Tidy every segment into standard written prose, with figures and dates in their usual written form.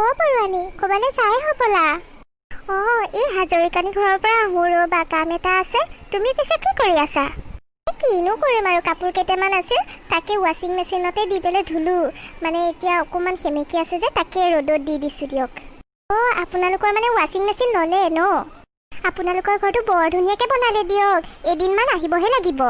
বৰুৱানী ক'বালে যাই হ'বলা। এই হাজৰিকানী ঘৰৰ পৰা আহোঁ ৰ'বা, কাম এটা আছে। তুমি পিছে কি কৰি আছা? কিনো কৰিম আৰু, কাপোৰ কেইটামান আছিল তাকে ৱাশ্বিং মেচিনতে দি পেলাই ধুলো। মানে এতিয়া অকণমান সেমেকি আছে যে তাকে ৰ'দত দি দিছোঁ দিয়ক। আপোনালোকৰ মানে ৱাশ্বিং মেচিন ল'লে ন? আপোনালোকৰ ঘৰটো বৰ ধুনীয়াকৈ বনালে দিয়ক, এদিনমান আহিবহে লাগিব।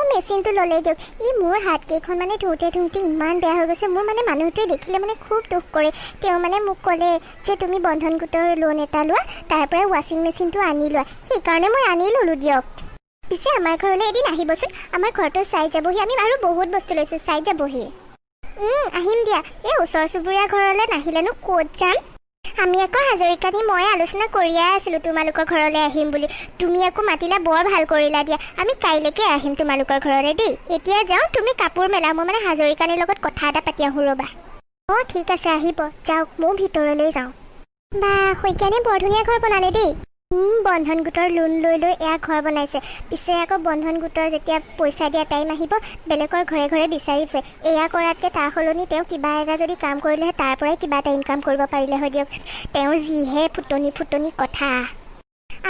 মেচিনটো ল'লে দিয়ক। মোৰ হাতকেইখন মানে ধুওঁতে ইমান বেয়া হৈ গৈছে। মোৰ মানে মানুহটোৱে দেখিলে মানে খুব দুখ কৰে। তেওঁ মানে মোক ক'লে যে তুমি বন্ধন গোটৰ লোন এটা লোৱা, তাৰ পৰাই ৱাশ্বিং মেচিনটো আনি লোৱা। সেইকাৰণে মই আনি ল'লোঁ দিয়ক। পিছে আমাৰ ঘৰলৈ এদিন আহিবচোন, আমাৰ ঘৰটো চাই যাবহি। আমি আৰু বহুত বস্তু লৈছোঁ, চাই যাবহি। আহিম দিয়া। এই ওচৰ চুবুৰীয়া ঘৰলৈ নাহিলেনো ক'ত যাম? আমি আকৌ হাজৰিকানী মই আলোচনা কৰিয়ে আছিলোঁ তোমালোকৰ ঘৰলৈ আহিম বুলি। তুমি আকৌ মাতিলা, বৰ ভাল কৰিলা দিয়া। আমি কাইলৈকে আহিম তোমালোকৰ ঘৰলৈ দেই। এতিয়া যাওঁ, তুমি কাপোৰ মেলা, মই মানে হাজৰিকানীৰ লগত কথা এটা পাতি আহোঁ ৰ'বা। ঠিক আছে, আহিব যাওক, ময়ো ভিতৰলৈ যাওঁ। বা শইকীয়ানী বৰ ধুনীয়া ঘৰ বনালে দেই। বন্ধন গোটৰ লোন লৈ এয়া ঘৰ বনাইছে। পিছে আকৌ বন্ধন গোটৰ যেতিয়া পইচা দিয়া টাইম আহিব, বেলেগৰ ঘৰে ঘৰে বিচাৰি ফুৰে। এয়া কৰাতকৈ তাৰ সলনি তেওঁ কিবা এটা যদি কাম কৰিলেহে তাৰ পৰাই কিবা এটা ইনকাম কৰিব পাৰিলে হয় দিয়কচোন। তেওঁৰ যিহে ফুটনি কথা।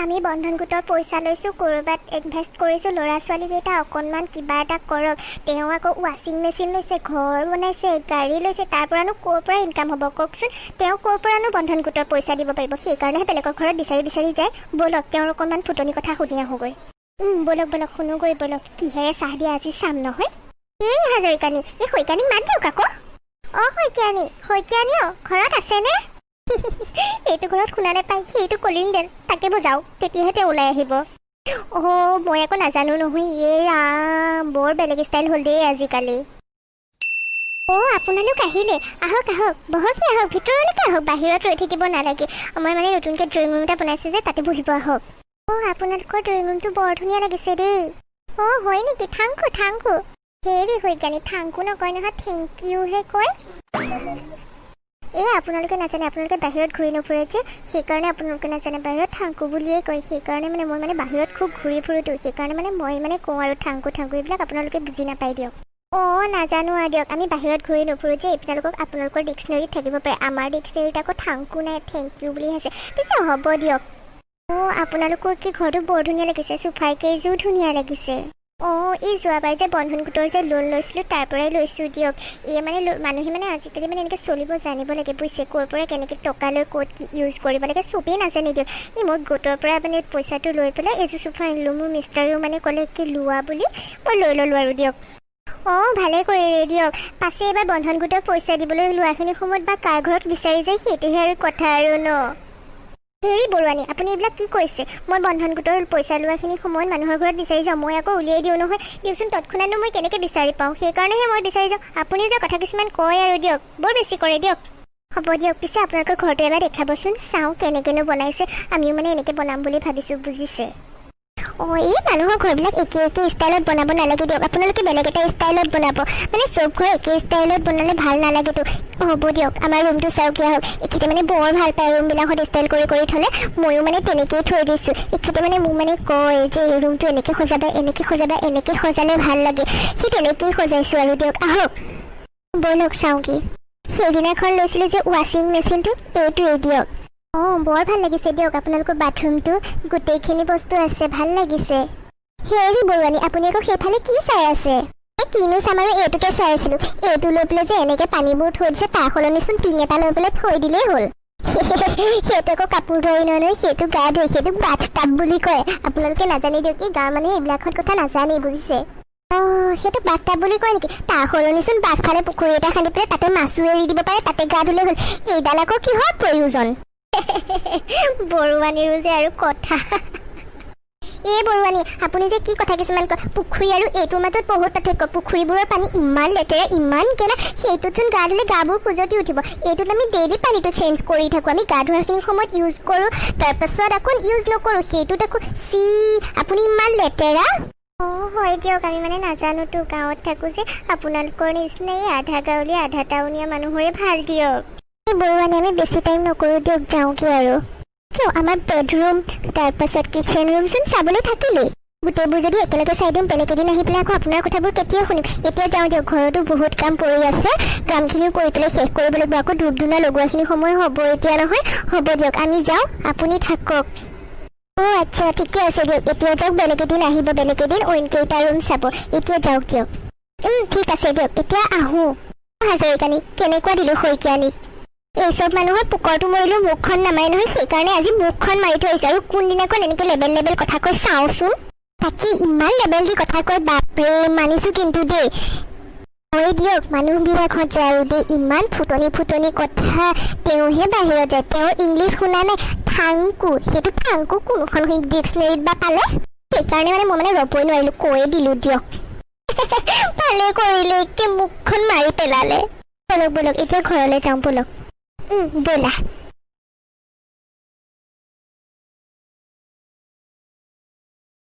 আমি বন্ধন গোটৰ পইচা লৈছোঁ, ক'ৰবাত ইনভেষ্ট কৰিছোঁ, ল'ৰা ছোৱালীকেইটা অকণমান কিবা এটা কৰক। তেওঁ আকৌ ৱাশ্বিং মেচিন লৈছে, ঘৰ বনাইছে, গাড়ী লৈছে, তাৰ পৰানো ক'ৰ পৰা ইনকাম হ'ব কওকচোন? তেওঁ ক'ৰ পৰানো বন্ধন গোটৰ পইচা দিব পাৰিব? সেইকাৰণেহে বেলেগৰ ঘৰত বিচাৰি যায়। ব'লক তেওঁৰ অকণমান ফুটনি কথা শুনি আহোঁগৈ। ব'লক শুনোগৈ ব'লক। কিহেৰে চাহ দিয়া আজি চাম নহয়। এই হাজৰিকানী, এই শইকীয়ানীক মাত দিয়ক আকৌ। শইকীয়ানী ঘৰত আছেনে? এইটো ঘৰত শুনা নাপায়, সেইটো কলিং বেল, তাকে বজাওঁ, তেতিয়াহে তেওঁ ওলাই আহিব। মই একো নাজানো নহয়। বৰ বেলেগ ষ্টাইল হ'ল দেই আজিকালি। আপোনালোক আহিলে? আহক বহকহি, আহক ভিতৰলৈকে আহক, বাহিৰত ৰৈ থাকিব নালাগে। মই মানে নতুনকৈ ড্ৰয়িং ৰুম এটা বনাইছে যে তাতে বহিব আহক। আপোনালোকৰ ড্ৰয়িং ৰুমটো বৰ ধুনীয়া লাগিছে দেই। হয় নেকি? থাংকু। হেৰি শইকীয়ানী, থাংকু নকয় নহয়, থেংক ইউহে কয়। আপোনালোকে নাজানে, আপোনালোকে বাহিৰত ঘূৰি নুফুৰে যে, সেইকাৰণে আপোনালোকে নাজানে। বাহিৰত থাংকু বুলিয়েই কয়। সেইকাৰণে মানে মই মানে বাহিৰত খুব ঘূৰি ফুৰোতো, সেইকাৰণে মানে মই মানে কওঁ আৰু থাংকু এইবিলাক আপোনালোকে বুজি নাপায় দিয়ক। নাজানো আৰু দিয়ক, আমি বাহিৰত ঘূৰি নুফুৰোঁ যে। আপোনালোকৰ ডিক্সনেৰীত থাকিব পাৰে, আমাৰ ডিক্সনেৰীত আকৌ থাংকু নাই, থেংক ইউ বুলি আছে। পিছে হ'ব দিয়ক। আপোনালোকৰ কি ঘৰটো বৰ ধুনীয়া লাগিছে, চোফাৰ কেইযোৰো ধুনীয়া লাগিছে। এই যোৱাবাৰ যে বন্ধন গোটৰ যে লোন লৈছিলোঁ তাৰ পৰাই লৈছোঁ দিয়ক। মানে মানুহে মানে আজিকালি মানে এনেকৈ চলিব জানিব লাগে বুজিছে। ক'ৰ পৰা কেনেকৈ টকা লৈ ক'ত কি ইউজ কৰিব লাগে চবেই নাজানে দিয়ক। মই গোটৰ পৰা মানে পইচাটো লৈ পেলাই এযোৰ চোফা আনিলোঁ। মোৰ মিষ্টাৰেও মানে ক'লে কি লোৱা বুলি, মই লৈ ল'লোঁ আৰু দিয়ক। ভালেই কৰিলে দিয়ক। পাছে এইবাৰ বন্ধন গোটৰ পইচা দিবলৈ লোৱাখিনি সময়ত বা কাৰ ঘৰত বিচাৰি যায় সেইটোহে আৰু কথা আৰু ন। হেৰি বৰুৱানী, আপুনি এইবিলাক কি কৈছে? মই বন্ধন গোটৰ পইচা লোৱাখিনি সময়ত মানুহৰ ঘৰত বিচাৰি যাওঁ, মই আকৌ উলিয়াই দিওঁ নহয়। দিয়কচোন, তৎক্ষণাতনো মই কেনেকৈ বিচাৰি পাওঁ? সেইকাৰণেহে মই বিচাৰি যাওঁ। আপুনি যে কথা কিছুমান কয় আৰু দিয়ক, বৰ বেছি কৰে দিয়ক। হ'ব দিয়ক, পিছে আপোনালোকৰ ঘৰটো এবাৰ দেখাবচোন, চাওঁ কেনেকৈনো বনাইছে। আমিও মানে এনেকৈ বনাম বুলি ভাবিছোঁ বুজিছে। এই মানুহৰ ঘৰবিলাক একে ষ্টাইলত বনাব নালাগে দিয়ক। আপোনালোকে বেলেগ এটা ষ্টাইলত বনাব, মানে চব ঘৰ একে ষ্টাইলত বনালে ভাল নালাগেতো। হ'ব দিয়ক, আমাৰ ৰুমটো চাওকীয়া হওক। এখেতে মানে বৰ ভাল পায় ৰুমবিলাকত ষ্টাইল কৰি থ'লে। ময়ো মানে তেনেকৈয়ে থৈ দিছোঁ। এখেতে মানে মোক মানে কয় যে এই ৰুমটো এনেকৈ সজাবা, এনেকৈ সজালে ভাল লাগে। সেই তেনেকৈয়ে সজাইছোঁ আৰু দিয়ক। আহক ব'লক চাওঁকি। সেইদিনাখন লৈছিলোঁ যে ৱাশ্বিং মেচিনটো, এইটোৱেই দিয়ক। বৰ ভাল লাগিছে দিয়ক। আপোনালোকৰ বাথৰুমটো গোটেইখিনি বস্তু আছে, ভাল লাগিছে। হেৰি বৰুৱানী, আপুনি আকৌ সেইফালে কি চাই আছে? কিনো চাম আৰু, এইটোকে চাই আছিলোঁ। এইটো লৈ পেলাই যে এনেকৈ পানীবোৰ থৈ দিছে, তাৰ সলনিচোন টিং এটা লৈ পেলাই থৈ দিলেই হ'ল। সেইটো আকৌ কাপোৰ ধুৱাই নহয়, সেইটো গা ধুৱাই, সেইটো বাথটাব বুলি কয়। আপোনালোকে নাজানে দিয়ক, এই গাঁৱৰ মানুহে এইবিলাকত কথা নাজানেই বুজিছে। সেইটো বাথটাব বুলি কয় নেকি? তাৰ সলনিচোন পাছফালে পুখুৰী এটা খান্দি পেলাই তাতে মাছো এৰি দিব পাৰে, তাতে গা ধুলে হ'ল। এইডাল আকৌ কিহৰ প্ৰয়োজন? বৰুৱানীৰো যে আৰু কথা। বৰুৱানী, আপুনি যে কি কথা কিছুমান কয়। পুখুৰী আৰু এইটোৰ মাজত বহুত পাৰ্থক্য। পুখুৰীবোৰৰ পানী ইমান লেতেৰা, ইমান গেলা, সেইটোতচোন গা ধুলে গাবোৰ খুজতি উঠিব। এইটোত আমি ডেইলি পানীটো চেঞ্জ কৰি থাকোঁ। আমি গা ধোৱাৰখিনি সময়ত ইউজ কৰোঁ, তাৰপাছত আকৌ ইউজ নকৰোঁ। সেইটোত আকৌ আপুনি ইমান লেতেৰা। হয় দিয়ক, আমি মানে নাজানোতো, গাঁৱত থাকোঁ যে। আপোনালোকৰ নিচিনাই আধা গাঁৱলীয়া আধা টাউনীয়া মানুহৰে ভাল দিয়ক। বৰুৱানী, আমি বেছি টাইম নকৰোঁ দিয়ক, যাওঁগৈ আৰু। কিয়, আমাৰ বেডৰুম তাৰপাছত কিটচেন ৰুমচোন চাবলৈ থাকিলেই। গোটেইবোৰ যদি একেলগে চাই দিম বেলেগ এদিন আহি পেলাই আকৌ আপোনাৰ কথাবোৰ কেতিয়া শুনিম এতিয়া যাওঁ দিয়ক ঘৰতো বহুত কাম পৰি আছে কামখিনিও কৰি পেলাই শেষ কৰিব লাগিব আকৌ ধূপ ধূনা লগোৱাখিনি সময় হ'ব এতিয়া নহয় হ'ব দিয়ক আমি যাওঁ আপুনি থাকক আচ্ছা ঠিকে আছে দিয়ক এতিয়া যাওক বেলেগ এদিন আহিব বেলেগ এদিন অইনকেইটা ৰুম চাব এতিয়া যাওক দিয়ক ঠিক আছে দিয়ক এতিয়া আহোঁ হাজৰিকানী কেনেকুৱা দিলোঁ শইকীয়ানীক এই চব মানুহৰ পুকৰটো মৰিলেও মুখখন নামাৰে নহয় সেইকাৰণে আজি মুখখন মাৰি থৈ আহিছোঁ আৰু কোনদিনাখন এনেকৈ লেবেল কথা কৈ চাওঁচোন তাকে ইমান লেবেল দি কথা কয় বাপৰে মানিছোঁ কিন্তু দেই হয় দিয়ক মানুহবিলাকত যায় আৰু দেই ইমান ফুটনি কথা তেওঁহে বাহিৰত যায় তেওঁৰ ইংলিছ শুনা নাই থাংকু সেইটো থাংকু কোনখন ডিক্সনেৰীত বা পালে সেইকাৰণে মানে মই ৰ'বই নোৱাৰিলোঁ কৈয়ে দিলোঁ দিয়ক ভালে কৰিলে একে মুখখন মাৰি পেলালে বলক এতিয়া ঘৰলৈ যাওঁ বলক ব'লা